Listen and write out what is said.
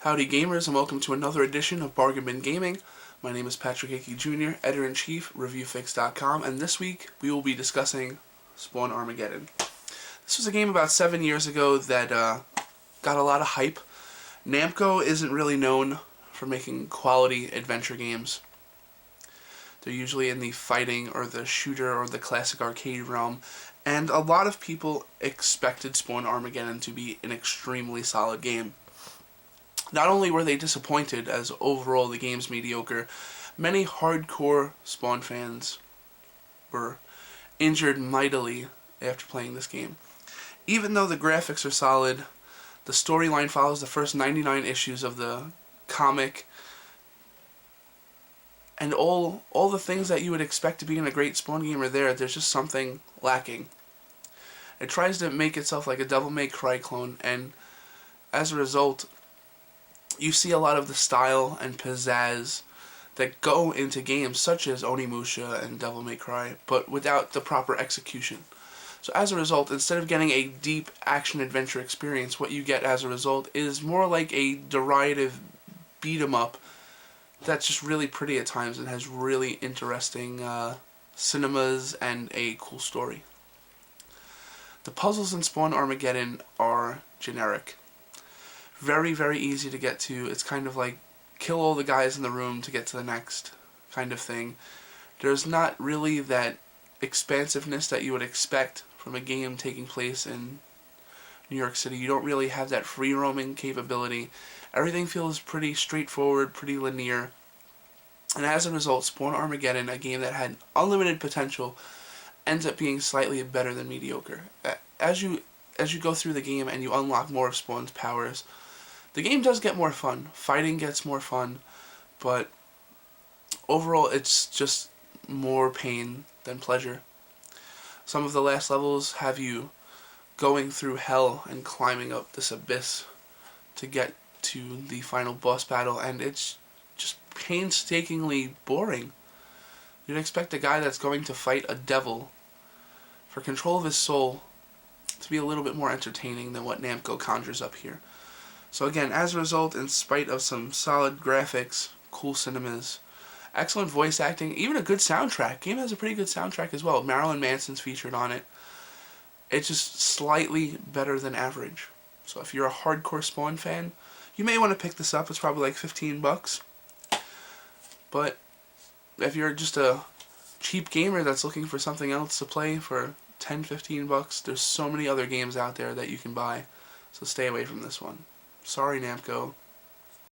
Howdy gamers, and welcome to another edition of Bargain Bin Gaming. My name is Patrick Hickey Jr., Editor-in-Chief, ReviewFix.com, and this week we will be discussing Spawn Armageddon. This was a game about 7 years ago that got a lot of hype. Namco isn't really known for making quality adventure games. They're usually in the fighting or the shooter or the classic arcade realm, and a lot of people expected Spawn Armageddon to be an extremely solid game. Not only were they disappointed, as overall the game's mediocre, many hardcore Spawn fans were injured mightily after playing this game. Even though the graphics are solid, the storyline follows the first 99 issues of the comic, and all the things that you would expect to be in a great Spawn game are there. There's just something lacking. It tries to make itself like a Devil May Cry clone, and as a result, you see a lot of the style and pizzazz that go into games such as Onimusha and Devil May Cry, but without the proper execution. So as a result, instead of getting a deep action-adventure experience, what you get as a result is more like a derogative beat-em-up that's just really pretty at times and has really interesting cinemas and a cool story. The puzzles in Spawn Armageddon are generic. Very, very easy to get to. It's kind of like kill all the guys in the room to get to the next kind of thing. There's not really that expansiveness that you would expect from a game taking place in New York City. You don't really have that free roaming capability. Everything feels pretty straightforward, pretty linear. And as a result, Spawn Armageddon, a game that had unlimited potential, ends up being slightly better than mediocre. As you go through the game and you unlock more of Spawn's powers, the game does get more fun. Fighting gets more fun, but overall it's just more pain than pleasure. Some of the last levels have you going through hell and climbing up this abyss to get to the final boss battle, and it's just painstakingly boring. You'd expect a guy that's going to fight a devil for control of his soul to be a little bit more entertaining than what Namco conjures up here. So again, as a result, in spite of some solid graphics, cool cinemas, excellent voice acting, even a good soundtrack. Game has a pretty good soundtrack as well. Marilyn Manson's featured on it. It's just slightly better than average. So if you're a hardcore Spawn fan, you may want to pick this up. It's probably like $15. But if you're just a cheap gamer that's looking for something else to play for $10-15, there's so many other games out there that you can buy. So stay away from this one. Sorry, Namco.